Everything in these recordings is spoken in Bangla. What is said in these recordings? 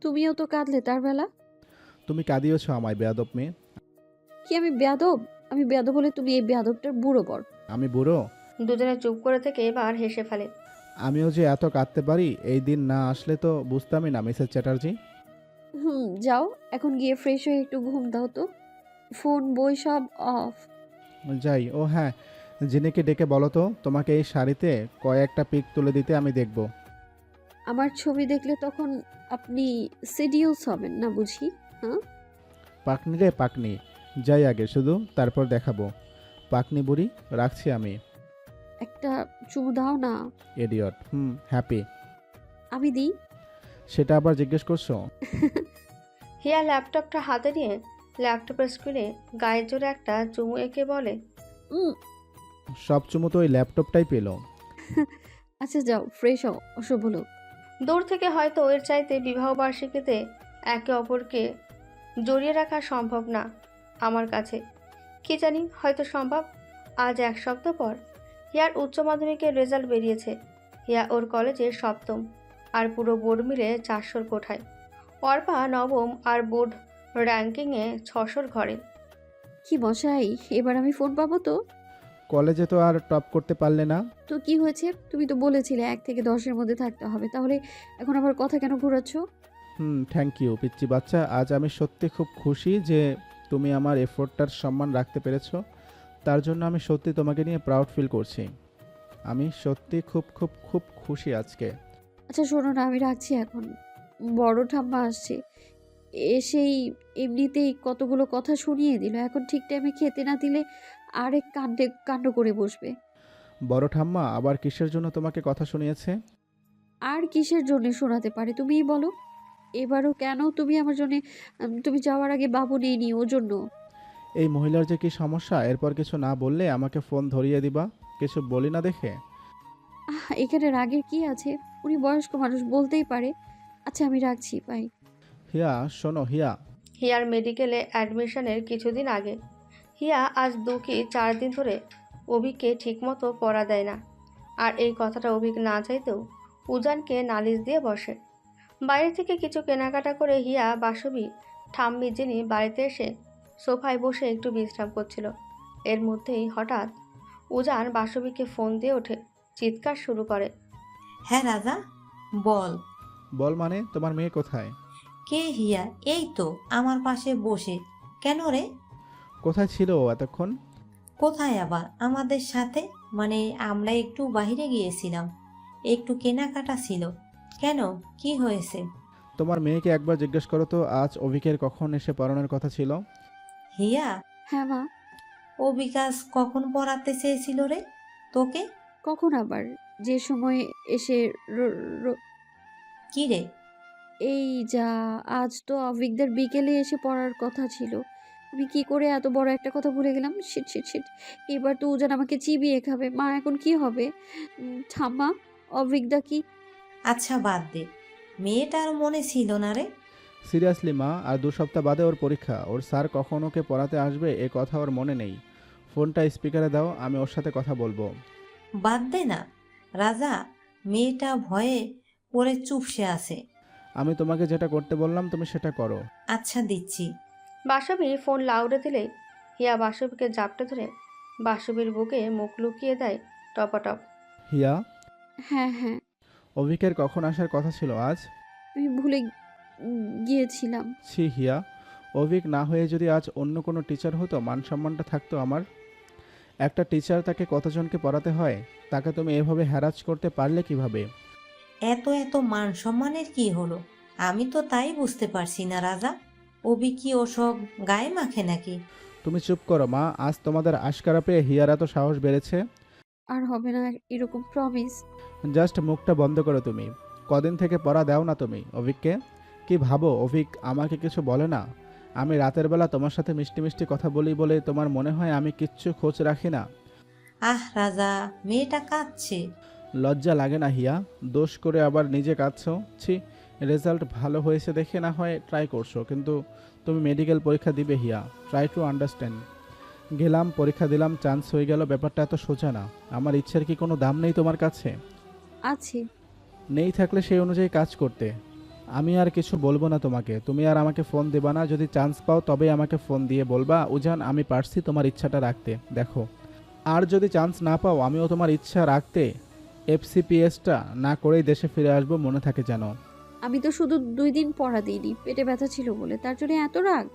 তুমিও তো কাঁদলে তার বেলা। তুমি কাঁদিয়েছো আমায়, বেয়াদব মেয়ে। কি আমি বেয়াদব? আমি বেয়াদব হলে তুমি এই বেয়াদবটার বুড়ো বর। আমি বুড়ো? দুজনে চুপ করে থেকে এবার হেসে ফেলে। আমিও যে এত কাঁদতে পারি, এই দিন না আসলে তো বুঝতামই না মিসেস চ্যাটার্জি। যাও এখন গিয়ে ফ্রেশ হয়ে একটু ঘুম দাও তো। ফোন বই সব অফ। যাই। ও হ্যাঁ, জিনিকে ডেকে বলো তো তোমাকে এই শাড়িতে কয়েকটা পিক তুলে দিতে, আমি দেখব। আমার ছবি দেখলে তখন আপনি সিডিউস হবেন না বুঝি? হ্যাঁ, পাকনি রে পাকনি। যাই আগে শুধু, তারপর দেখাবো। পাকনি বুড়ি, রাখছি আমি। একটা চুমু দাও না। এডিয়ট। হ্যাপি। আমি দিই। সেটা আবার জিজ্ঞেস করছো? হিয়া ল্যাপটপটা হাতে নিয়ে ল্যাপটপের স্ক্রিনে গায়ের জোরে একটা চুমু এঁকে বলে, উম, সব চুমু তো ওই ল্যাপটপটাই পেলো। আচ্ছা যাও ফ্রেশ হও অসভ্য লোক। দূর থেকে হয়তো এর চাইতে বিবাহবার্ষিকীতে একে অপরকে জড়িয়ে রাখা সম্ভব না আমার কাছে। কি জানি হয়তো সম্ভব। আজ 1 সপ্তাহ পর হিয়ার উচ্চ মাধ্যমিকের রেজাল্ট বেরিয়েছে। হিয়া ওর কলেজের সপ্তম, আর পুরো বোর্ড মিলে 400 কোঠায়। অর্পা নবম, আর বোর্ড র্যাঙ্কিংয়ে 600 ঘরে। কি মশাই, এবার আমি ফোন পাবো তো? কলেজে তো আর টপ করতে পারলে না। তো কি হয়েছে? তুমি তো বলেছিলে 1 থেকে 10-এর মধ্যে থাকতে হবে, তাহলে এখন আবার কথা কেন ঘোরাচ্ছ? থ্যাংক ইউ পিচ্চি বাচ্চা। আজ আমি সত্যি খুব খুশি যে তুমি আমার এফোর্টটার সম্মান রাখতে পেরেছো। তার জন্য আমি সত্যি তোমাকে নিয়ে প্রাউড ফিল করছি। আমি সত্যি খুব খুব খুব খুশি আজকে। আচ্ছা শোনো না, আমি রাখছি এখন। বড় ঠাম্মা আসছে, এসেই এমনিতেই কতগুলো কথা শুনিয়ে দিল। এখন ঠিক টাইমে খেতে না দিলে আরেক কাণ্ড করে বসবে। বড় ঠাম্মা আবার কিসের জন্য তোমাকে কথা শুনিয়েছে? আর কিসের জন্য শোনাতে পারে তুমিই বলো। এবারও কেন তুমি আমার জন্য, তুমি যাওয়ার আগে বাবু নিয়ে নি ওর জন্য। এই মহিলার যে কি সমস্যা, এরপর কিছু না বললে আমাকে ফোন ধরিয়ে দিবা, কিছু বলি না দেখে। এখানে রাগের কি আছে? উনি বয়স্ক মানুষ, বলতেই পারে। আচ্ছা আমি রাখছি, বাই। হিয়া শোনো হিয়া। হিয়ার মেডিকেলে অ্যাডমিশনের কিছুদিন আগে হিয়া আজ 2 কি 4 দিন ধরে অভিককে ঠিকমতো পড়া দেয় না। আর এই কথাটা অভিক না চাইতেও উজানকে নালিশ দিয়ে বসে। বাইরে থেকে কিছু কেনাকাটা করে হিয়া বাসবী ঠাম্মি যিনি বাড়িতে এসে সোফায় বসে একটু বিশ্রাম করছিল। এর মধ্যেই হঠাৎ উজান বাসবীকে ফোন দিয়ে ওঠে, চিৎকার শুরু করে। হ্যাঁ রাজা, বল। বল মানে, তোমার মেয়ে কোথায়? কে? হিয়া এই তো আমার পাশে বসে। কেন রে? কোথায় ছিল ও এতক্ষণ? কোথায় আবার? আমাদের সাথে, মানে আমরা একটু বাইরে গিয়েছিলাম, একটু কেনাকাটা ছিল। কেন, কি হয়েছে? তোমার মেয়েকে একবার জিজ্ঞেস করো তো আজ অভিকের কখন এসে পড়ানোর কথা ছিল। হিয়া, হ্যাঁ মা। ও বিকাশ কখন পড়াতে চেয়েছিল রে তোকে? কখন আবার? যে সময় এসে র- র- কি রে? এই যা, আজ তো অভিকদের বিকেলে এসে পড়ার কথা ছিল। আমি কি করে এত বড় একটা কথা ভুলে গেলাম! Shit shit shit. এবার তো উজান আমাকে চিবিয়ে খাবে। মা এখন কি হবে? ঠাম্মা, অভিকদা কি? আচ্ছা বাদ দে, মেয়েটার মনে ছিল না রে? সিরিয়াসলি মা, আর 2 সপ্তাহ বাদে ওর পরীক্ষা। ওর স্যার কখন ওকে পড়াতে আসবে এ কথা ওর মনে নেই। ফোনটা স্পিকারে দাও, আমি ওর সাথে কথা বলবো। বাদ দে না রাজা, মেয়েটা ভয়ে পড়ে চুপসে আছে। আমি তোমাকে যেটা করতে বললাম তুমি সেটা করো। আচ্ছা দিচ্ছি। বাসবী ফোন লাউডে দিলে হিয়া বাসবীকে জাপটে ধরে বাসবীর বুকে মুখ লুকিয়ে দেয় টপাটপ। হিয়া, হ্যাঁ হ্যাঁ, অভিকের কখন আসার কথা ছিল আজ? আমি ভুলে গিয়েছিলাম। ছি হিয়া, অভিক না হয়ে যদি আজ অন্য কোনো টিচার হতো মান সম্মানটা থাকতো আমার। একটা টিচার তাকে কতজনকে পড়াতে হয়, তাকে তুমি এভাবে হ্যারাস করতে পারলে কিভাবে? এত এত মান সম্মানের কি হলো? আমি তো তাই বুঝতে পারছি না রাজা, অবি কি ওসব গায়ে মাখে নাকি? তুমি চুপ করো মা, আজ তোমাদের আশকারা পেয়ে হিয়ার এত সাহস বেড়েছে। আর হবে না এরকম, প্রমিস। জাস্ট মুখটা বন্ধ করো তুমি। কদিন থেকে পড়া দাও না তুমি অভিককে? কি ভাবো অভিক আমাকে কিছু বলে না? আমি রাতের বেলা তোমার সাথে মিষ্টি মিষ্টি কথা বলি বলে তোমার মনে হয় আমি কিচ্ছু খোঁজ রাখি না? আহ রাজা, মেয়েটা কাঁদছে। লজ্জা লাগে না হিয়া? দোষ করে আবার নিজে কাঁদছো। ছি। রেজাল্ট ভালো হয়েছে দেখে না হয় ট্রাই করছো, কিন্তু তুমি মেডিকেল পরীক্ষা দিবে হিয়া। Try to understand. গেলাম, পরীক্ষা দিলাম, চান্স হয়ে গেল, ব্যাপারটা এত সোজা না। আমার ইচ্ছের কি কোনো দাম নেই তোমার কাছে? আছে। নেই থাকলে সেই অনুযায়ী কাজ করতে। আমি আর কিছু বলবো না তোমাকে, তুমি আর আমাকে ফোন দেবা না। যদি চান্স পাও তবেই আমাকে ফোন দিয়ে বলবা উজান আমি পারছি তোমার ইচ্ছাটা রাখতে। দেখো, আর যদি চান্স না পাও আমিও তোমার ইচ্ছা রাখতে এফসিপিএসটা না করেই দেশে ফিরে আসবো, মনে থাকে যেন। আমি তো শুধু 2 দিন পড়া দিইনি, পেটে ব্যথা ছিল বলে, তার জন্য এত রাগ?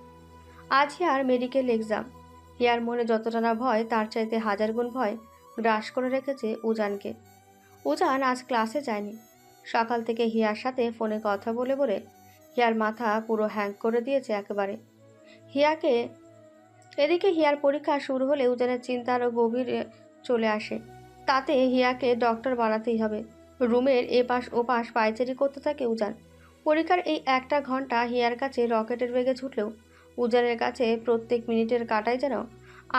আজ হিয়ার মেডিকেল এক্সাম। হিয়ার মনে যতটা না ভয় তার চাইতে হাজার গুণ ভয় গ্রাস করে রেখেছে উজানকে। উজান আজ ক্লাসে যায়নি। সকাল থেকে হিয়ার সাথে ফোনে কথা বলে বলে হিয়ার মাথা পুরো হ্যাং করে দিয়েছে একেবারে। হিয়াকে এদিকে হিয়ার পরীক্ষা শুরু হলে উজানের চিন্তা আরও গভীরে চলে আসে। তাতে হিয়াকে ডক্টর বানাতেই হবে। রুমের এপাশ ওপাশ পায়চারি করতে থাকে উজান। পরীক্ষার এই একটা ঘন্টা হিয়ার কাছে রকেটের বেগে ছুটলেও উজানের কাছে প্রত্যেক মিনিটের কাটাই যেন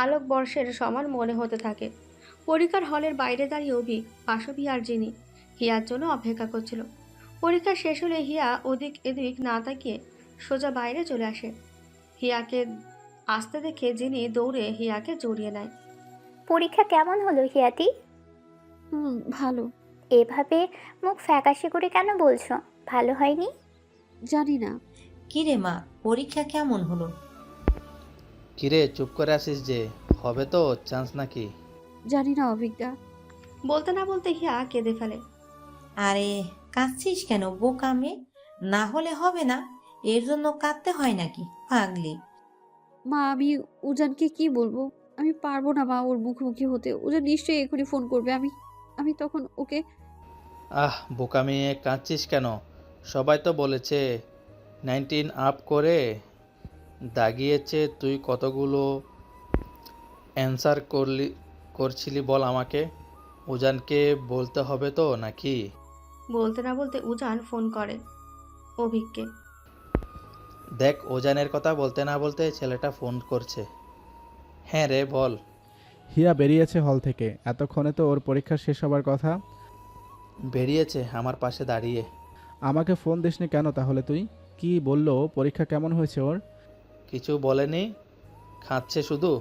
আলোক বর্ষের সমান মনে হতে থাকে। পরীক্ষার হলের বাইরে দাঁড়িয়ে অভিক পাশবি আর যিনি হিয়ার জন্য অপেক্ষা করছিল। পরীক্ষা শেষ হলে হিয়া ওদিক এদিক না তাকিয়ে সোজা বাইরে চলে আসে। হিয়াকে আসতে দেখে যিনি দৌড়ে হিয়াকে জড়িয়ে নেয়। পরীক্ষা কেমন হলো হিয়াতি? ভালো। এভাবে মুখ ফ্যাকাশে করে কেন বলছো? ভালো হয়নি? জানি না। কি রে মা, পরীক্ষা কেমন হলো? কিরে চুপ করে আসিস যে, হবে তো চান্স নাকি? জানি না অভিজ্ঞা। বলতে না বলতে হিয়া কেঁদে ফেলে। আরে কাঁদছিস কেন বোকা মেয়ে? না হলে হবে না, এর জন্য কাঁদতে হয় নাকি পাগলি? মা, আমি উজানকে কি বলবো? আমি পারবো না মা ওর মুখোমুখি হতে। উজান নিশ্চয়ই এখনই ফোন করবে। আমি আমি তখন ওকে। বোকা মেয়ে কাঁদছিস কেন? সবাই তো বলেছে 19 আপ করে দাগিয়েছে। তুই কতগুলো অ্যান্সার করছিলি বল আমাকে? উজানকে বলতে হবে তো নাকি? বলতে না বলতে উজান ফোন করে অভিককে। দেখ, উজানের কথা বলতে না বলতে ছেলেটা ফোন করছে। হ্যাঁ রে বল। হিয়া বেরিয়েছে হল থেকে, এতক্ষণে তো ওর পরীক্ষা শেষ হবার কথা। বেরিয়েছে আমার পাশে দাঁড়িয়ে। আমাকে ফোন দিসনি কেন তাহলে? তুই কি বললো? পরীক্ষা কেমন হয়েছে ওর? কিছু বলেনি, খাচ্ছে শুধু।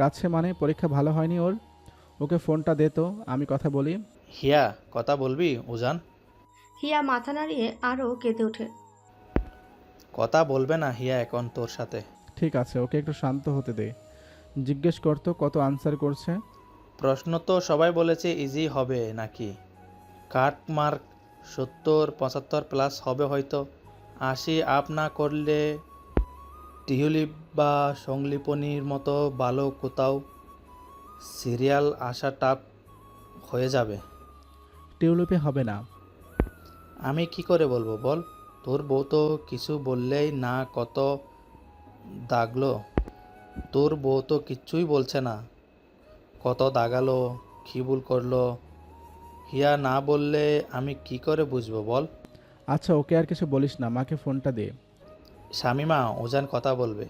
কাছে মানে পরীক্ষা ভালো হয়নি ওর? ওকে ফোনটা দে তো, আমি কথা বলি। হিয়া কথা বলবি উজান? হিয়া মাথা নাড়িয়ে আরও কেঁদে ওঠে। কথা বলবে না হিয়া এখন তোর সাথে? ঠিক আছে, ওকে একটু শান্ত হতে দে। জিজ্ঞেস করতো কত আনসার করছে। প্রশ্ন তো সবাই বলেছে ইজি হবে নাকি। কাট মার্ক 70-75 প্লাস হবে হয়তো। 80 আপ না করলে টিউলিপ বা সংলিপনির মতো ভালো কোথাও সিরিয়াল আসা টাফ হয়ে যাবে। টিউলিপে হবে না। আমি কি করে বলবো বল? তোর বউ তো কিছু বললেই না কত দাগলো। তোর বউ তো কিচ্ছুই বলছে না, কত দাগালো, কী ভুল করলো। হিয়া না বললে আমি কি করে বুঝবো বল? আচ্ছা ওকে আর কিছু বলিস না, মাকে ফোনটা দে। শামিমা ওজান কথা বলবে।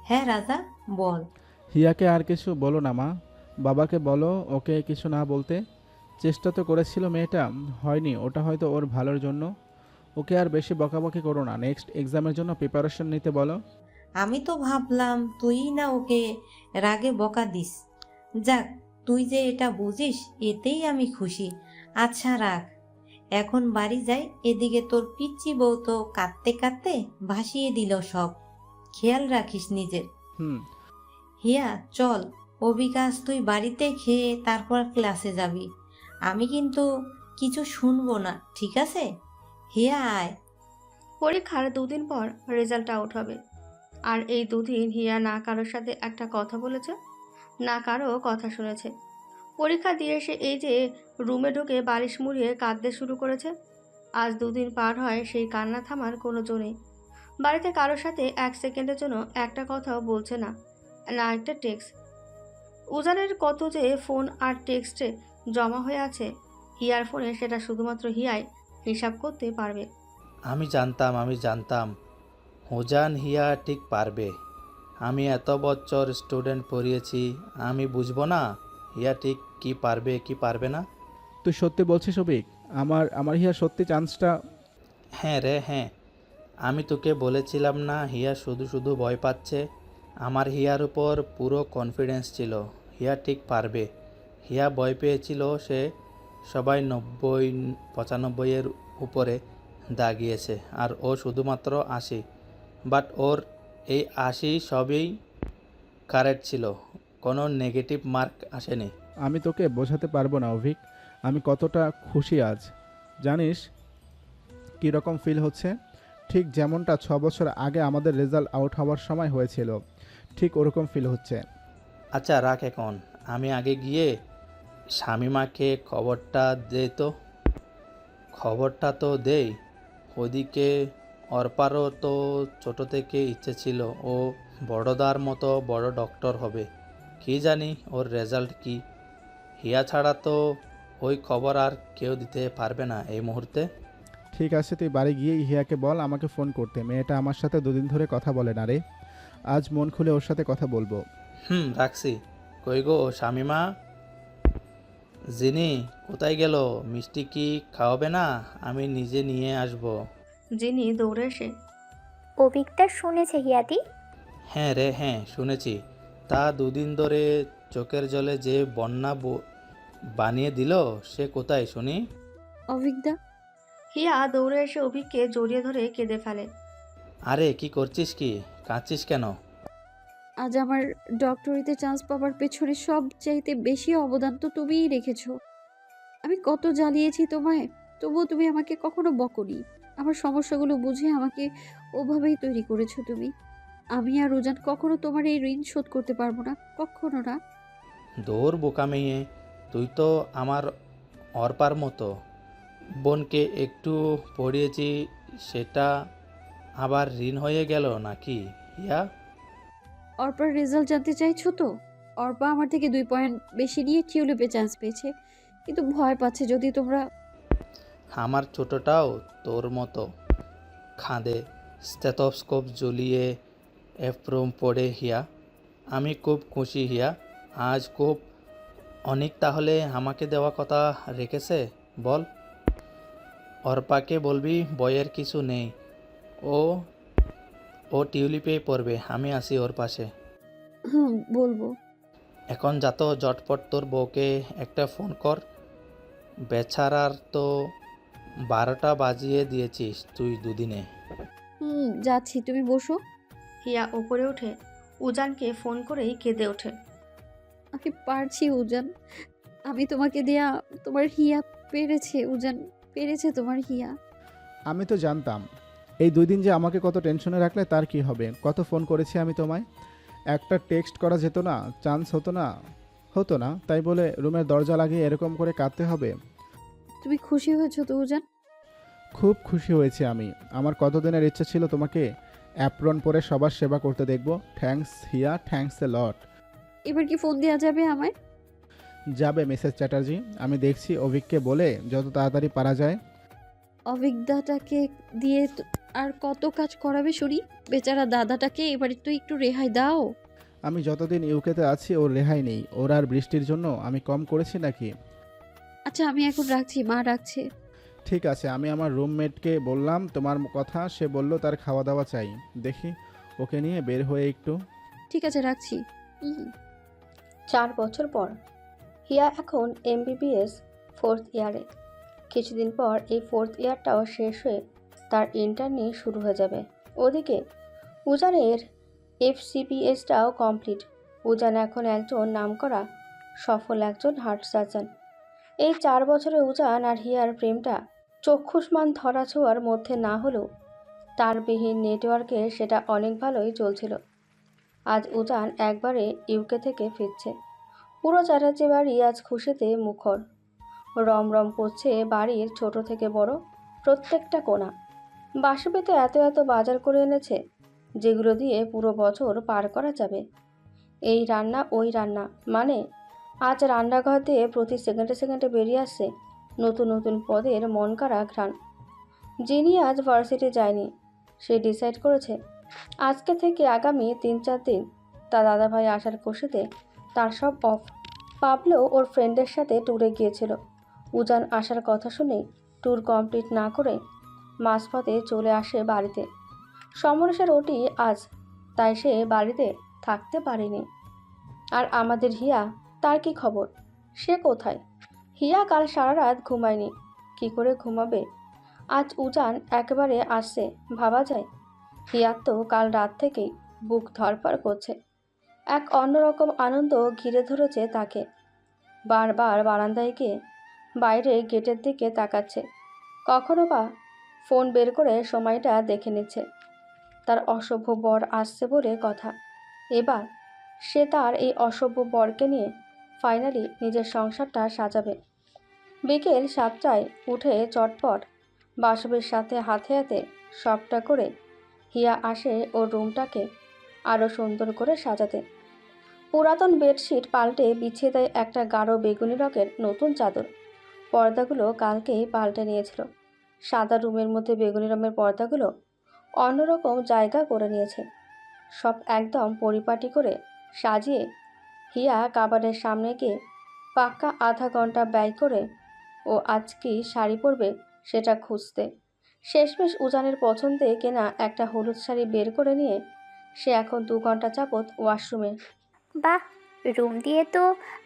হ্যাঁ রাজা বল। হিয়াকে আর কিছু বলো না মা, বাবাকে বলো ওকে কিছু না বলতে। চেষ্টা তো করেছিল মেয়েটা, হয়নি। ওটা হয়তো ওর ভালোর জন্য। ওকে আর বেশি বকাবকি করো না, নেক্সট এক্সামের জন্য প্রিপারেশন নিতে বলো। আমি তো ভাবলাম তুই না ওকে রাগে বকা দিস। যাক, তুই যে এটা বুঝিস এতেই আমি খুশি। আচ্ছা রাখ, এখন বাড়ি যাই। এদিকে তোর পিচ্চি বউ তো কাঁদতে কাঁদতে ভাসিয়ে দিল সব। খেয়াল রাখিস নিজের। হুম। হিয়া চল, অবিকাশ তুই বাড়িতে খেয়ে তারপর ক্লাসে যাবি। আমি কিন্তু কিছু শুনবো না, ঠিক আছে? হিয়া আয়। পরীক্ষার 2 দিন পর রেজাল্ট আউট হবে। আর এই 2 দিন হিয়া না কারোর সাথে একটা কথা বলেছে, না কারো কথা শুনেছে। পরীক্ষা দিয়ে এসে এই যে রুমে ঢুকে বালিশ মুড়িয়ে কাঁদতে শুরু করেছে। আজ 2 দিন পার হয়, সেই কান্না থামার কোনো জো নেই। বাড়িতে কারোর সাথে 1 সেকেন্ডের জন্য একটা কথাও বলছে না, না একটা টেক্সট। উজানের কত যে ফোন আর টেক্সটে জমা হয়ে আছে হিয়ার ফোনে, সেটা শুধুমাত্র হিয়াই হিসাব করতে পারবে। আমি জানতাম উজান হিয়া ঠিক পারবে। আমি এত বছর স্টুডেন্ট পড়িয়েছি, আমি বুঝবো না হিয়া ঠিক কি পারবে কি পারবে না? তুই সত্যি বলছিস অবিক? আমার হিয়া সত্যি চান্সটা? হ্যাঁ রে হ্যাঁ, আমি তোকে বলেছিলাম না হিয়া শুধু শুধু ভয় পাচ্ছে? আমার হিয়ার উপর পুরো কনফিডেন্স ছিল হিয়া ঠিক পারবে। হিয়া ভয় পেয়েছিল, সে সবাই 90-95-এর উপরে দাগিয়েছে আর ও শুধুমাত্র 80। বাট ওর এই 80 সবই কারেক্ট ছিল, কোনো নেগেটিভ মার্ক আসেনি। আমি তোকে বোঝাতে পারবো না অভিক, আমি কতটা খুশি আজ। জানিস কীরকম ফিল হচ্ছে? ঠিক যেমনটা 6 বছর আগে আমাদের রেজাল্ট আউট হওয়ার সময় হয়েছিল, ঠিক ওরকম ফিল হচ্ছে। আচ্ছা রাখ এখন, আমি আগে গিয়ে শামিমাকে খবরটা তো দেই। ওদিকে অর্পারও তো ছোট থেকে ইচ্ছে ছিল ও বড়দার মতো বড় ডক্টর হবে। কি জানি ওর রেজাল্ট কি। হিয়া ছাড়া তো ওই খবর আর কেউ দিতে পারবে না এই মুহূর্তে। ঠিক আছে, তুই বাড়ি গিয়ে হিয়াকে বল আমাকে ফোন করতে। মেয়েটা আমার সাথে 2 দিন ধরে কথা বলে না রে, আজ মন খুলে ওর সাথে কথা বলবো। রাখছি। কই গো শামিমা, জিনি কোথায় গেল? মিষ্টি কি খাওয়াবে না? আমি নিজে নিয়ে আসবো। যিনি দৌড়ে এসে অভিকটা শুনেছে হিয়াদি? হ্যাঁ রে, হ্যাঁ শুনেছি। তা 2 দিন ধরে চোখের জলে যে বন্যা বানিয়ে দিল, সে কোথায় শুনি? অভিকদা, হিয়া দৌড়ে এসে অভিককে জড়িয়ে ধরে কেঁদে ফেলে। আরে কি করছিস, কি কাঁদছিস কেন? আজ আমার ডক্টরিতে চান্স পাওয়ার পেছনে সবচাইতে বেশি অবদান তো তুমিই রেখেছো। আমি কত জ্বালিয়েছি তোমায়, তবুও তুমি আমাকে কখনো বকনি। আমার সমস্যাগুলো বুঝে আমাকে ওভাবেই তৈরি করেছো তুমি। আমি আর রোজান কখনো তোমার এই ঋণ শোধ করতে পারবো না, কখনো না। দৌড় বোকা মেয়ে, তুই তো আমার অর্পার মতো। বোনকে একটু পড়িয়েছি, সেটা আবার ঋণ হয়ে গেল নাকি ইয়া? অর্পার রেজাল্ট জানতে চাইছো তো? অর্পা আমার থেকে 2 পয়েন্ট বেশি নিয়ে টিউলিপে চান্স পেয়েছে, কিন্তু ভয় পাচ্ছে যদি তোমরা। আমার ছোটটাও তোর মতো খাঁদে স্টেথোস্কোপ ঝুলিয়ে এপ্রোম পড়ে হিয়া। আমি খুব খুশি হিয়া, আজ খুব অনেক। তাহলে আমাকে দেওয়া কথা রেখেছে, বল। অর্পাকে বলবি বইয়ের কিছু নেই, ও ও টিউলিপেই পড়বে। আমি আসি ওর পাশে। বলবো। এখন যা তো ঝটপট তোর বউকে একটা ফোন কর। বেচারার তো 12টা বাজিয়ে দিয়েছিস তুই 2 দিনে। যাচ্ছি, তুমি বসো। হিয়া উপরে উঠে উজানকে ফোন করেই কেঁদে ওঠে। আমি পারছি উজান, আমি তোমাকে দেয়া তোমার হিয়া পেরেছে উজান, পেরেছে তোমার হিয়া। আমি তো জানতাম এই 2 দিন যে আমাকে কত টেনশনে রাখলে, তার কি হবে। কত ফোন করেছি আমি তোমায়, একটা টেক্সট করা যেত না? চান্স হতো না তাই বলে রুমের দরজা লাগিয়ে এরকম করে কাঁদতে হবে? তুমি খুশি হয়েছো তো উজান? খুব খুশি হয়েছি আমি। আমার কতদিনের ইচ্ছে ছিল তোমাকে অ্যাপ্রন পরে সবার সেবা করতে দেখব। থ্যাঙ্কস হিয়া, থ্যাঙ্কস এ লট। এবার কি ফোন দেওয়া যাবে আমায়? যাবে মিসেস চ্যাটার্জি, আমি দেখছি অভিককে বলে যত তাড়াতাড়ি পারা যায়। অভিজ্ঞতাকে দিয়ে আর কত কাজ করাবে শুনি? বেচারা দাদাটাকে এবার একটু রেহাই দাও। আমি যতদিন ইউকেতে আছি ওর রেহাই নেই। ওর আর বৃষ্টির জন্য আমি কম করেছি নাকি? আচ্ছা আমি এখন রাখছি, মা রাখছে। ঠিক আছে, আমি আমার রুমমেটকে বললাম তোমার কথা, সে বলল তার খাওয়া দাওয়া চাই। দেখি ওকে নিয়ে বের হয়ে একটু। ঠিক আছে রাখছি। 4 বছর পর হিয়া এখন MBBS 4th ইয়ারে। কিছুদিন পর এই 4th ইয়ারটাও শেষ হয়ে তার ইন্টার্নি শুরু হয়ে যাবে। ওদিকে উজানের FCPSটাও কমপ্লিট। উজান এখন একজন নামকরা সফল একজন হার্ট সার্জন। এই 4 বছরে উজান আর হিয়ার প্রেমটা চক্ষুষ্মান ধরাছোঁয়ার মধ্যে না হলেও তারবিহীন নেটওয়ার্কে সেটা অনেক ভালোই চলছিল। আজ উজান একবারে ইউকে থেকে ফিরছে। পুরো চ্যাটার্জি বাড়ি আজ খুশিতে মুখর। রমরম করছে বাড়ির ছোট থেকে বড় প্রত্যেকটা কোণা। বাসুবিতে এত এত বাজার করে এনেছে যেগুলো দিয়ে পুরো বছর পার করা যাবে। এই রান্না ওই রান্না, মানে আজ রান্নাঘর দিয়ে প্রতি সেকেন্ডে সেকেন্ডে বেরিয়ে আসছে নতুন নতুন পদের মন কাড়া ঘ্রাণ। যিনি আজ ভার্সিটি যায়নি, সে ডিসাইড করেছে আজকে থেকে আগামী 3-4 দিন তার দাদাভাই আসার খুশিতে তার সব অফ। পাবলো ওর ফ্রেন্ডের সাথে ট্যুরে গিয়েছিল। উজান আসার কথা শুনে ট্যুর কমপ্লিট না করে মাঝপথে চলে আসে বাড়িতে। সমরেশের ওটি আজ, তাই সে বাড়িতে থাকতে পারেনি। আর আমাদের হিয়া, তার কি খবর? সে কোথায়? হিয়া কাল সারা রাত ঘুমায়নি। কি করে ঘুমাবে? আজ উজান একেবারে আসছে, ভাবা যায়? হিয়ার তো কাল রাত থেকেই বুক ধড়ফড় করছে। এক অন্যরকম আনন্দ ঘিরে ধরেছে তাকে। বারবার বারান্দায় গিয়ে বাইরে গেটের দিকে তাকাচ্ছে, কখনো বা ফোন বের করে সময়টা দেখে নিচ্ছে। তার অসভ্য বর আসছে বলে কথা। এবার সে তার এই অসভ্য বরকে নিয়ে ফাইনালি নিজের সংসারটা সাজাবে। বিকেল 7টায় উঠে চটপট বাসবের সাথে হাতে হাতে সবটা করে হিয়া আসে ওর রুমটাকে আরও সুন্দর করে সাজাতে। পুরাতন বেডশিট পাল্টে বিছিয়ে দেয় একটা গাঢ় বেগুনি রঙের নতুন চাদর। পর্দাগুলো কালকেই পাল্টে নিয়েছিল। সাদা রুমের মধ্যে বেগুনি রঙের পর্দাগুলো অন্যরকম জায়গা করে নিয়েছে। সব একদম পরিপাটি করে সাজিয়ে হিয়া কাবাডের সামনে গিয়ে পাক্কা আধা ঘন্টা ব্যয় করে ও আজ কি শাড়ি পরবে সেটা খুঁজতে শেষমেশ উজানের পছন্দে কেনা একটা হলুদ শাড়ি বের করে নিয়ে সে এখন 2 ঘন্টা যাবৎ ওয়াশরুমে। বাহ, রুম দিয়ে তো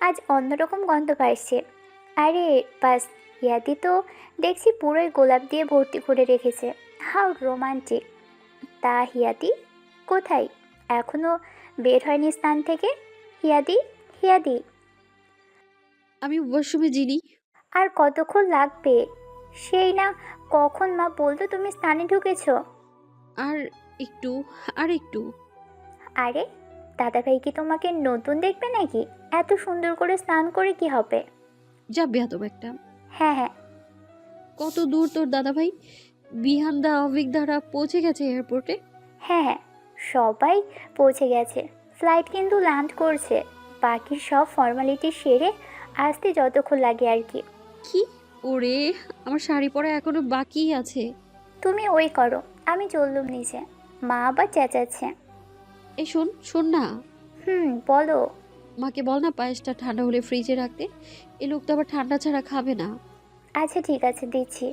আজ অন্যরকম গন্ধ পাইছে। আরে বাস, ইয়াদি তো দেখছি পুরোই গোলাপ দিয়ে ভর্তি করে রেখেছে। How romantic. তা হিয়াদি কোথায়? এখনো বের হয়নি স্নান থেকে? হিয়াদি, হিয়াদি। আমি ওয়াশরুমে জিনি। আর কতক্ষণ লাগবে? সেই না কখন মা বলতো তুমি স্নানে ঢুকেছো। আর একটু, আর একটু। আরে দাদাভাই কি তোমাকে নতুন দেখবে নাকি? এত সুন্দর করে স্নান করে কি হবে? যা বেয়াদব একটা। হ্যাঁ হ্যাঁ। কত দূর তোর দাদাভাই? বিহানদা অভিজ্ঞারা পৌঁছে গেছে এয়ারপোর্টে? হ্যাঁ হ্যাঁ, সবাই পৌঁছে গেছে। ফ্লাইট কিন্তু ল্যান্ড করছে। বাকি সব ফর্মালিটি সেরে আসতে যতক্ষণ লাগে আর কি। কি? ওরে, আমার শাড়ি পরা এখনো বাকি আছে। তুমি ওই করো, আমি চললুম নিচে। মা আবার চেঁচাচ্ছে। এই শোন শোন না, বলো। মাকে বল না পায়েসটা ঠান্ডা হলে ফ্রিজে রাখতে। এ লোক তো আবার ঠান্ডা ছাড়া খাবে না। আচ্ছা ঠিক আছে, দিচ্ছি।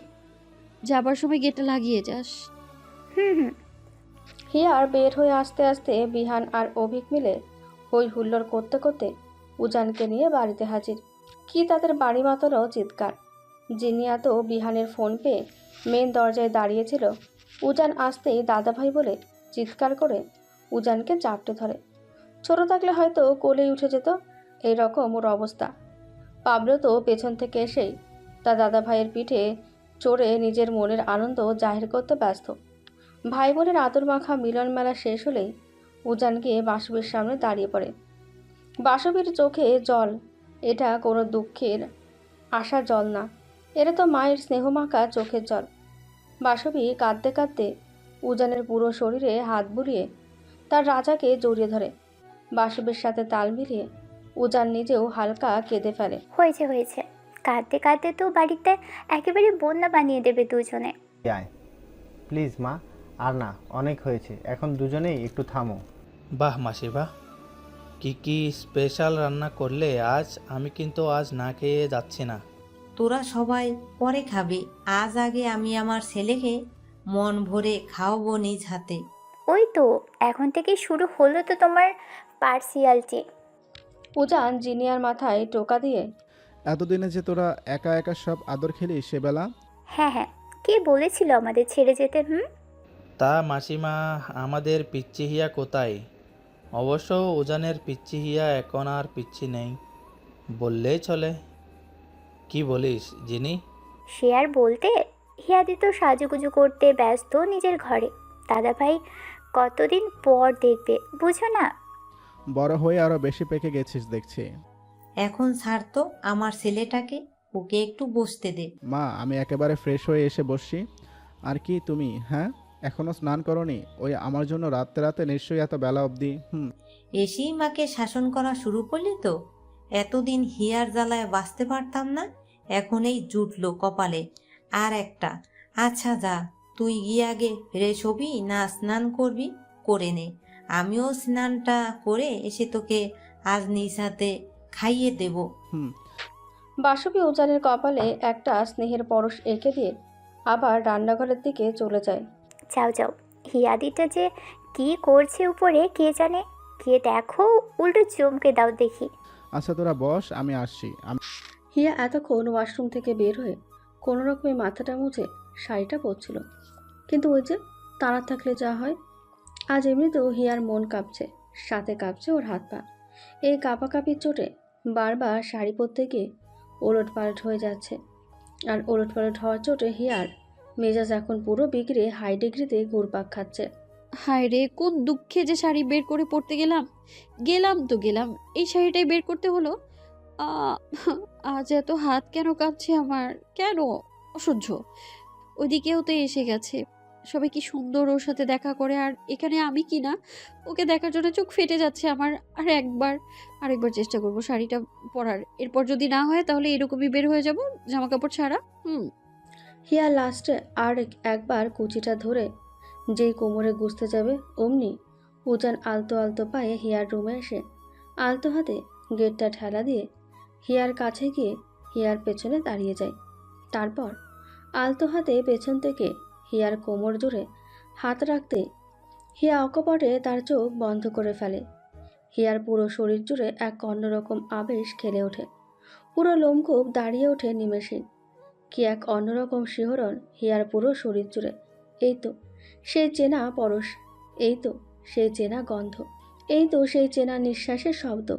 যাবার সময় গেটটা লাগিয়ে যাস। হুম। হিয়ার বের হয়ে আসতে আসতে বিহান আর অভিক মিলে হই হুল্লোড় করতে করতে উজানকে নিয়ে বাড়িতে হাজির। কি তাদের বাড়ি মাতানো চিৎকার! জিনিয়া তো বিহানের ফোন পেয়ে মেন দরজায় দাঁড়িয়েছিল। উজান আসতেই দাদাভাই বলে চিৎকার করে উজানকে চাপটে ধরে। ছোট থাকলে হয়তো কোলেই উঠে যেত। এই রকম ওর অবস্থা। পাবলো তো পেছন থেকে এসেই তার দাদাভাইয়ের পিঠে চড়ে নিজের মনের আনন্দ জাহির করতে ব্যস্ত। ভাই বোনের আদর মাখা মিলন মেলা শেষ হলেই উজান গিয়ে বাসবির সামনে দাঁড়িয়ে পড়ে। বাসবির চোখে জল। এটা কোনো দুঃখের আশা জল না, এটা তো মায়ের স্নেহমাখা চোখের জল। বাসবি কাঁদতে কাঁদতে উজানের পুরো শরীরে হাত বুলিয়ে তার রাজাকে জড়িয়ে ধরে। বাসবির সাথে তাল মিলিয়ে উজান নিজেও হালকা কেঁদে ফেলে। হয়েছে হয়েছে, কাঁদতে কাঁদতে তো বাড়িতে একেবারে বন্যা বানিয়ে দেবে দুজনে। আয় প্লিজ মা, আর না, অনেক হয়েছে, এখন দুজনেই একটু থামো। বাহ মাসি বাহ, কি কি স্পেশাল রান্না করলে আজ! আমি কিন্তু আজ না খেয়ে যাচ্ছি না। তোরা সবাই পরে খাবি, আজ আগে আমি আমার ছেলেকে মন ভরে খাওয়াবো নিজ হাতে। ওই তো এখন থেকে শুরু হলো তো তোমার পার্সিয়ালিটি। উজান জিনিয়ার মাথায় টোকা দিয়ে এতদিনে যে তোরা একা একা সব আদর খেলি সেবেলা। হ্যাঁ হ্যাঁ, কে বলেছিল আমাদের ছেড়ে যেতে? তা মাসিমা, আমাদের পিচ্চি হিয়া কোথায়? অবশ্য উজানের পিচ্চি হিয়া এখন আর পিচ্চি নেই বললেই চলে। কি বলিস জিনি? সে আর বলতে, হিয়াদি তো সাজুগুজু করতে ব্যস্ত নিজের ঘরে। দাদাভাই কতদিন পর দেখবে, বুঝো না? বড় হয়ে আরো বেশি পেকে গেছিস দেখছি। এখন ছাড় তো আমার ছেলেটাকে, ওকে একটু বসতে দে। মা, আমি একেবারে ফ্রেশ হয়ে এসে বসছি। আর কি তুমি, হ্যাঁ, এখনো স্নান করনি? ওই আমার জন্য রাতে রাতে নিশ্চয়ই এত বেলা অবধি। এসেই মাকে শাসন করা শুরু করলি তো? এতদিন হিয়ার জ্বালায় বাঁচতে পারতাম না, এখন এই জুটলো কপালে আর একটা। আচ্ছা যা, তুই গিয়ে আগে ফ্রেশ হবি না স্নান করবি? করে নে, আমিও স্নানটা করে এসে তোকে আজ নিজ হাতে খাইয়ে দেব। বাসবি উজানের কপালে একটা স্নেহের পরশ এঁকে দিয়ে আবার রান্নাঘরের দিকে চলে যায়। যাও যাও, হিয়াদিটা যে কি করছে উপরে কে জানে। গিয়ে দেখো, উল্টো চমকে দাও দেখি। আচ্ছা তোরা বস, আমি আসছি। হিয়া এতক্ষণ ওয়াশরুম থেকে বের হয়ে কোনো রকমে মাথাটা মুছে শাড়িটা পরছিল, কিন্তু ওই যে তাড়া থাকলে যা হয়। আজ এমনিতেও হিয়ার মন কাঁপছে, সাথে কাঁপছে ওর হাত পা। এই কাঁপাকাঁপির চোটে বারবার শাড়ি পরতে গিয়ে ওলটপালট হয়ে যাচ্ছে, আর ওলটপালট হওয়ার চোটে হিয়ার মেজাজ এখন পুরো বিগড়ে হাই ডিগ্রিতে ঘুরপাক খাচ্ছে। হায় রে, কোন দুঃখে যে শাড়ি বের করে পরতে গেলাম। গেলাম তো গেলাম, এই শাড়িটাই বের করতে হলো। আ আজ এত হাত কেন কাঁপছে আমার, কেন? অসহ্য। ওইদিকেও তো এসে গেছে, সবাই কি সুন্দর ওর সাথে দেখা করে, আর এখানে আমি কি না। ওকে দেখার জন্য চোখ ফেটে যাচ্ছে আমার। আর আরেকবার চেষ্টা করব শাড়িটা পরার, এরপর যদি না হয় তাহলে এরকমই বের হয়ে যাব, জামা কাপড় ছাড়া। হিয়া লাস্টে আর একবার কুচিটা ধরে যেই কোমরে গুজতে যাবে, অমনি উজান আলতো আলতো পায়ে হিয়ার রুমে এসে আলতো হাতে গেটটা ঠেলা দিয়ে হিয়ার কাছে গিয়ে হিয়ার পেছনে দাঁড়িয়ে যায়। তারপর আলতো হাতে পেছন থেকে হিয়ার কোমর জুড়ে হাত রাখতে হিয়া অকপটে তার চোখ বন্ধ করে ফেলে। হিয়ার পুরো শরীর জুড়ে এক অন্যরকম আবেশ খেলে ওঠে, পুরো লোমকূপ দাঁড়িয়ে ওঠে নিমেষে। কি এক অন্যরকম শিহরণ হিয়ার পুরো শরীর জুড়ে। এই তো সেই চেনা পরশ, এই তো সেই চেনা গন্ধ, এই তো সেই চেনা নিঃশ্বাসের শব্দ।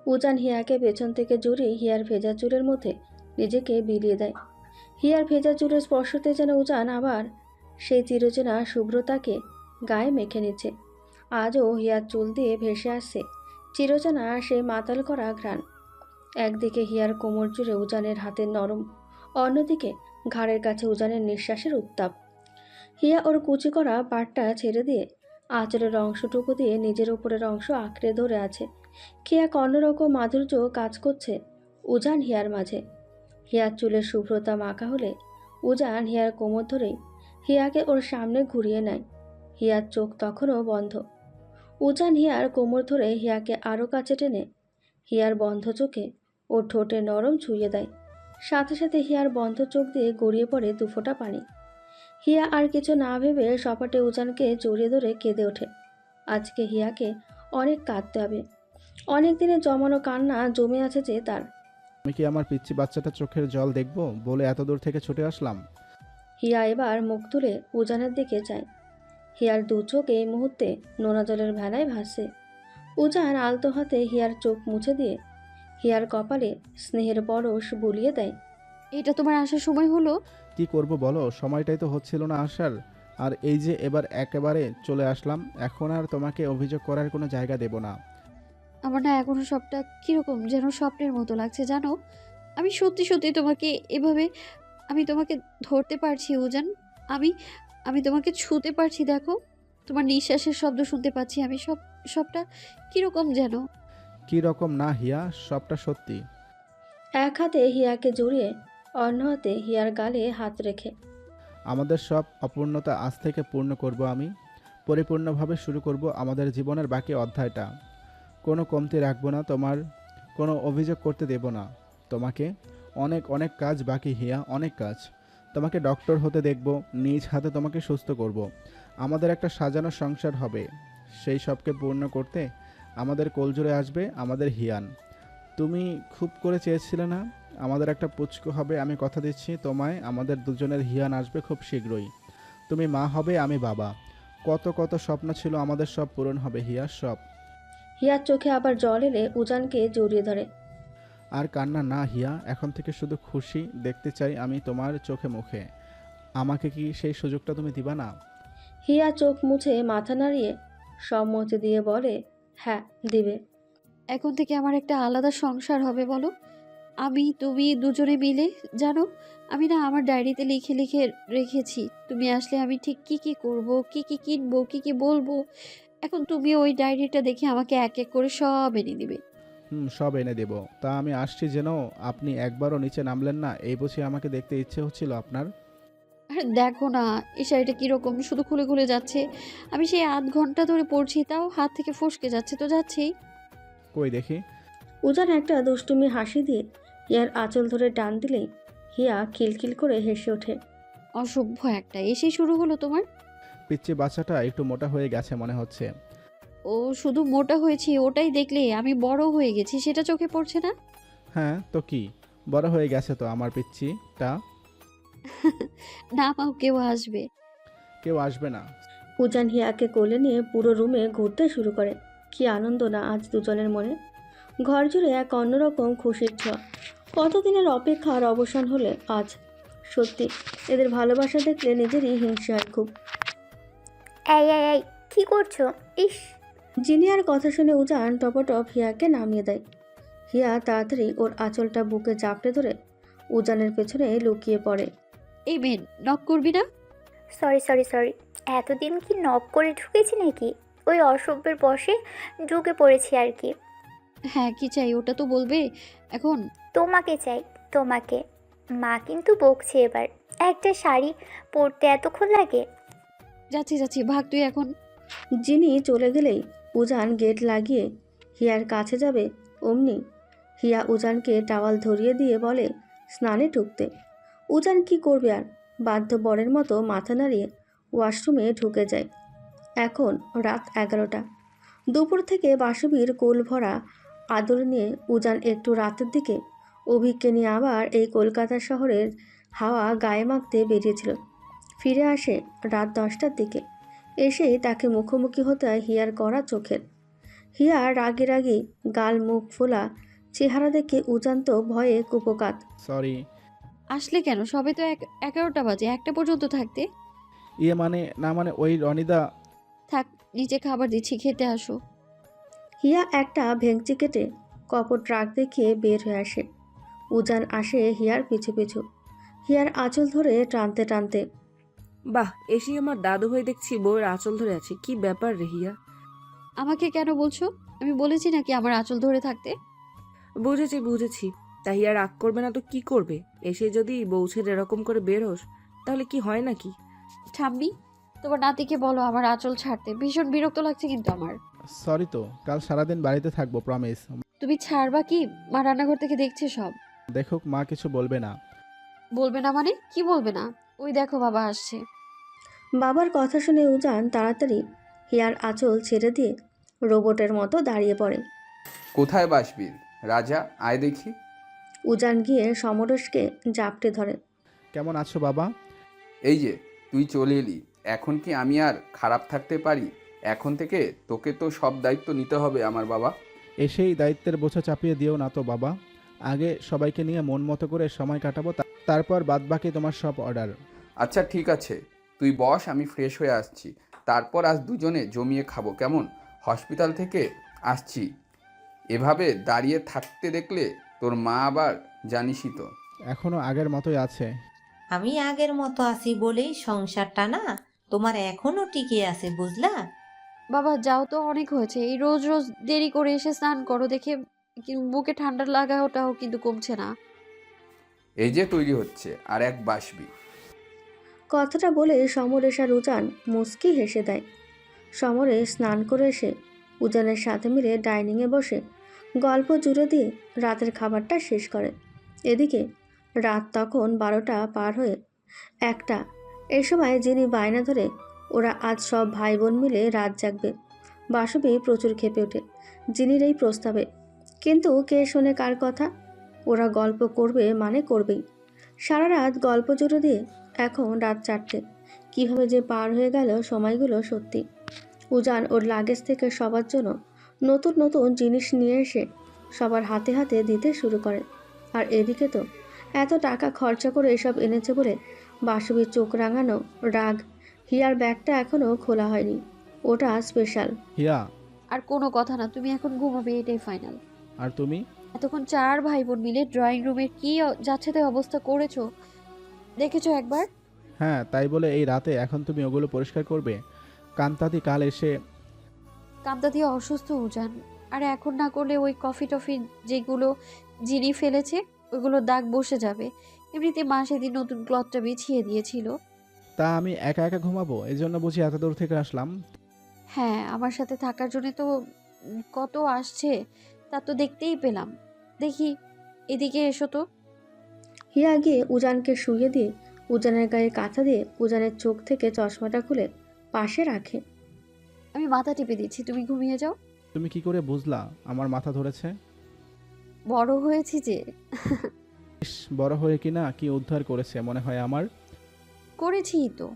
উজান হিয়াকে পেছন থেকে জড়িয়ে হিয়ার ভেজা চুলের মধ্যে নিজেকে বিলিয়ে দেয়। হিয়ার ভেজা চুলের স্পর্শতে যেন উজান আবার সেই চিরচেনা শুভ্রতাকে গায়ে মেখে নিচ্ছে। আজও হিয়ার চুল দিয়ে ভেসে আসছে চিরচেনা সেই মাতাল করা ঘ্রাণ। একদিকে হিয়ার কোমর জুড়ে উজানের হাতের নরম, অন্যদিকে ঘাড়ের কাছে উজানের নিঃশ্বাসের উত্তাপ। হিয়া ওর কুচি করা পাটটা ছেড়ে দিয়ে আঁচলের অংশটুকু দিয়ে নিজের উপরের অংশ আঁকড়ে ধরে আছে। কি এক অন্যরকম মাধুর্য কাজ করছে উজান হিয়ার মাঝে। হিয়ার চুলের শুভ্রতা মাখা হলে উজান হিয়ার কোমর ধরেই হিয়াকে ওর সামনে ঘুরিয়ে নেয়। হিয়ার চোখ তখনও বন্ধ। উজান হিয়ার কোমর ধরে হিয়াকে আরও কাছে টেনে হিয়ার বন্ধ চোখে ওর ঠোঁটে নরম ছুঁয়ে দেয়। সাথে সাথে হিয়ার বন্ধ চোখ দিয়ে গড়িয়ে পড়ে দুফোঁটা পানি। হিয়া আর কিছু না ভেবে সপাটে উজানকে জড়িয়ে ধরে কেঁদে ওঠে। আজকে হিয়াকে অনেক কাঁদতে হবে, অনেক দিনে জমানো কান্না জমে আছে যে তার। আমি কি আমার পিচ্চি বাচ্চাটা চোখের জল দেখব বলে এত দূর থেকে ছুটে আসলাম? হিয়া এবার মুখ তুলে উজানের দিকে যায়। হিয়ার দু চোখ এই মুহূর্তে নোনা জলের ভেলায় ভাসছে। উজান আলতো হাতে হিয়ার চোখ মুছে দিয়ে হিয়ার কপালে স্নেহের পরশ বুলিয়ে দেয়। এটা তোমার আসার সময় হলো? কি করব বলো, সময়টাই তো হচ্ছিল না আসার। আর এই যে এবার একেবারে চলে আসলাম, এখন আর তোমাকে অভিযোগ করার কোনো জায়গা দেব না। আমার না এখনো সবটা কিরকম যেন স্বপ্নের মতো লাগছে, জানো। আমি সত্যি সত্যি তোমাকে এভাবে, আমি তোমাকে ধরতে পারছি উজান। আমি আমি তোমাকে ছুঁতে পারছি, দেখো তোমার নিঃশ্বাসের শব্দ শুনতে পাচ্ছি আমি। সবটা কিরকম যেন। কি রকম না হিয়া, সবটা সত্যি। এক হাতে হিয়াকে জড়িয়ে অন্য হাতে হিয়ার গালে হাত রেখে। আমাদের সব অপূর্ণতা আজ থেকে পূর্ণ করব আমি। পরিপূর্ণভাবে শুরু করব আমাদের জীবনের বাকি অধ্যায়টা। কোনো কমতি রাখবো না তোমার, কোনো অভিযোগ করতে দেব না তোমাকে। অনেক অনেক কাজ বাকি হিয়া, অনেক কাজ। তোমাকে ডক্টর হতে দেখব, নিজ হাতে তোমাকে সুস্থ করব। আমাদের একটা সাজানো সংসার হবে, সেই সবকে পূর্ণ করতে আমাদের কোলজোরে আসবে আমাদের হিয়ান। তুমি খুব করে চেয়েছিলে না আমাদের একটা পুচকু হবে? আমি কথা দিচ্ছি তোমায়, আমাদের দুজনের হিয়ান আসবে খুব শীঘ্রই। তুমি মা হবে, আমি বাবা। কত কত স্বপ্ন ছিল আমাদের, সব পূরণ হবে হিয়া, সব। হিয়ার চোখে আবার জল এলে উজানকে জড়িয়ে ধরে। আর কান্না না হিয়া, এখন থেকে শুধু খুশি দেখতে চাই আমি তোমার চোখে মুখে। আমাকে কি সেই সুযোগটা তুমি দিবা না? হিয়া চোখ মুছে মাথা নাড়িয়ে সম্মতি দিয়ে বলে, হ্যাঁ দিবে। এখন থেকে আমার একটা আলাদা সংসার হবে বলো, আমি তুমি দুজনে মিলে। জানো, আমি না আমার ডায়েরিতে লিখে লিখে রেখেছি তুমি আসলে আমি ঠিক কি কি করব, কি কি কিনবো, কি কি বলবো। এখন তুমি ওই ডায়েরিটা দেখে আমাকে এক এক করে সব এনে দিবে। সব এনে দেব। তা আমি আসছি যেন আপনি একবারও নিচে নামলেন না, এই বুঝি আমাকে দেখতে ইচ্ছে হচ্ছিল আপনার? আরে দেখো না, এই শাড়িটা কীরকম শুধু খুলে খুলে যাচ্ছে। আমি সেই আধ ঘন্টা ধরে পড়ছি, তাও হাত থেকে ফসকে যাচ্ছে তো যাচ্ছেই। কই দেখি। উজান একটা দুষ্টুমি হাসি দিয়ে হিয়ার আঁচল ধরে টান দিলেই হিয়া খিলখিল করে হেসে ওঠে। অসভ্য একটা, এসে শুরু হলো তোমার। পিচ্চি বাচ্চাটা একটু মোটা হয়ে গেছে মনে হচ্ছে। ও শুধু মোটা হয়েছি ওটাই দেখলে আমি বড় হয়ে গেছি সেটা চোখে পড়ছে না? হ্যাঁ তো কি, বড় হয়ে গেছে তো আমার পিচ্চিটা। না মাও, কেউ আসবে। কেউ আসবে না। উজান হিয়াকে কোলে নিয়ে পুরো রুমে ঘুরতে শুরু করে। কি আনন্দ না আজ দুজনের মনে। ঘর জুড়ে এক অন্যরকম খুশির ছোঁয়া। কতদিনের অপেক্ষার অবসান হলে আজ। সত্যি এদের ভালোবাসা দেখলে নিজেরই হিংসা হয় খুব। এই এই এই কি করছো? ইস, জিনিয়ার কথা শুনে উজান টপটপ হিয়াকে নামিয়ে দেয়। হিয়া তাড়াতাড়ি ওর আঁচলটা বুকে চাপড়ে ধরে উজানের পেছনে লুকিয়ে পড়ে। এই মেন, নক করবি না? Sorry sorry sorry. এতদিন কি নক করে ঢুকেছি নাকি? ওই অসভ্যের বসে ঢুকে পড়েছি আর কি। হ্যাঁ, কি চাই ওটা তো বলবে এখন। তোমাকে চাই, তোমাকে। মা কিন্তু বকছে এবার। একটা শাড়ি পরতে এতক্ষণ লাগে? যাচ্ছি যাচ্ছি, ভাগ তুই এখন। জিনি চলে গেলেই উজান গেট লাগিয়ে হিয়ার কাছে যাবে। অমনি হিয়া উজানকে টাওয়াল ধরিয়ে দিয়ে বলে স্নানে ঢুকতে। উজান কি করবে আর, বাধ্য বরের মতো মাথা নাড়িয়ে ওয়াশরুমে ঢুকে যায়। এখন রাত 11টা। দুপুর থেকে বাসবীর কোল ভরা আদর নিয়ে উজান একটু রাতের দিকে অভিককে নিয়ে আবার এই কলকাতা শহরের হাওয়া গায়ে মাখতে বেরিয়েছিল। ফিরে আসে রাত 10টার দিকে। এসেই তাকে মুখোমুখি হতে হয় হিয়ার কড়া চোখের। হিয়া রাগে রাগে গাল মুখ ফোলা চেহারা দেখে উজান তো ভয়ে কুপোকাত। সরি। আসলে কেন? সবে তো 11টা বাজে, 1টা পর্যন্ত থাকতে। ইয়ে মানে না মানে ওই রনিদা। থাক, নিচে খাবার দিচ্ছি, খেতে আসো। হিয়া একটা ভেঙচি কেটে কপট ট্রাক দেখিয়ে বের হয়ে আসে। উজান আসে হিয়ার পিছু পিছু, হিয়ার আঁচল ধরে টানতে টানতে। বাহ, এসেই আমার দাদু হয়ে দেখছি বউয়ের আঁচল ধরে আছে। কি ব্যাপার রে হিয়া? আমাকে কেন বলছো? আমি বলেছি নাকি আমার আঁচল ধরে থাকতে? বুঝেছি বুঝেছি। তা হিয়া রাগ করবে না তো কি করবে? এসে যদি বউ ছেড়ে এরকম করে বের হোস তাহলে কি হয় নাকি? ঠাম্মি, তোমার নাতিকে বলো আমার আঁচল ছাড়তে। ভীষণ বিরক্ত লাগছে কিন্তু আমার। সরি তো, কাল সারাদিন বাড়িতে থাকবো, প্রমিস। তুমি ছাড়বা কি? মা রান্নাঘর থেকে দেখছে সব। দেখুক, মা কিছু বলবে না। বলবে না মানে? কি বলবে না? ওই দেখো বাবা আসছে। বাবার কথা শুনে উজান তাড়াতাড়ি হিয়ার আঁচল ছেড়ে দিয়ে রোবটের মতো দাঁড়িয়ে পড়ে। কোথায় বাসবীর রাজা, আয় দেখি। উজান গিয়ে সমরেশকে জাপটে ধরে। কেমন আছো বাবা? এই যে তুই চলে এলি, এখন কি আমি আর খারাপ থাকতে পারি? এখন থেকে তোকে তো সব দায়িত্ব নিতে হবে আমার বাবা। এসেই দায়িত্বের বোঝা চাপিয়ে দিও না তো বাবা। আগে সবাইকে নিয়ে মন মতো করে সময় কাটাবো, তারপর বাদবাকি তোমার সব অর্ডার। আচ্ছা ঠিক আছে, তুই বস, আমি ফ্রেশ হয়ে আসছি। তারপর আজ দুজনে জমিয়ে খাবো কেমন? হসপিটাল থেকে আসছি, এভাবে দাঁড়িয়ে থাকতে দেখলে তোর মা আবার জানিসই তো। এখনো আগের মতোই আছে। আমি আগের মতো আছি বলেই সংসারটা না তোমার এখনো টিকে আছে, বুঝলা? বাবা যাও তো, অনেক হয়েছে। এই রোজ রোজ দেরি করে এসে স্নান করো দেখে বুকে ঠান্ডা লাগাটাও কিন্তু কমছে না। এই যে তৈরি হচ্ছে আর এক বাসবি। কথাটা বলে সমরেশ আর উজান মুচকি হেসে দেয়। সমরেশ স্নান করে এসে উজানের সাথে মিলে ডাইনিংয়ে বসে গল্প জুড়ে দিয়ে রাতের খাবারটা শেষ করে। এদিকে রাত তখন 12টা পার হয়ে 1টা। এই সময় যিনি বায়না ধরে ওরা আজ সব ভাই বোন মিলে রাত জাগবে। বাসবী প্রচুর ক্ষেপে ওঠে জিনির এই প্রস্তাবে। কিন্তু কে শোনে কার কথা? ওরা গল্প করবে মানে করবেই। সারা রাত গল্প জুড়ে দিয়ে এখন রাত 4টে। কীভাবে যে পার হয়ে গেল সময়গুলো সত্যি। উজান ওর লাগেজ থেকে সবার জন্য নতুন নতুন জিনিস নিয়ে এসে সবার হাতে হাতে দিতে শুরু করে। আর এদিকে তো এত টাকা খরচা করে এসব এনেছে বলে বাসবীর চোখ রাঙানো রাগ। হিয়ার ব্যাগটা এখনও খোলা হয়নি, ওটা স্পেশাল। হিয়া, আর কোনো কথা না, তুমি এখন ঘুমাবে, এটাই ফাইনাল। আর তুমি? এতক্ষণ 4 ভাই বোন মিলে ড্রয়িং রুমের কি যাচ্ছে তাই অবস্থা করেছো, দেখেছো একবার? হ্যাঁ, তাই বলে এই রাতে এখন তুমি ওগুলো পরিষ্কার করবে? কান্তাদি কাল এসে। কামতা দিয়ে অসুস্থ উজান, আর এখন না করলে ওই কফি টফি যেগুলো জিনি ফেলেছে ওইগুলো দাগ বসে যাবে। এমনিতে মা সেদিন নতুন ক্লথটা বিছিয়ে দিয়েছিল। তা আমি একা একা ঘুমাবো, এই জন্য বুঝি এত দূর থেকে আসলাম। হ্যাঁ, আমার সাথে থাকার জন্য তো কত আসছে, তা তো দেখতেই পেলাম। দেখি, এদিকে এসো তো। হিয়া গিয়ে উজানকে শুইয়ে দিয়ে উজানের গায়ে কাঁথা দিয়ে উজানের চোখ থেকে চশমাটা খুলে পাশে রাখে। আমি মাথা টিপে দিচ্ছি, তুমি ঘুমিয়ে যাও। তুমি কি করে বুঝলা আমার মাথা ধরেছে? বড় হয়েছি যে। বড় হয়ে কিনা কি উদ্ধার করেছে মনে হয় আমার। করেছিই তো।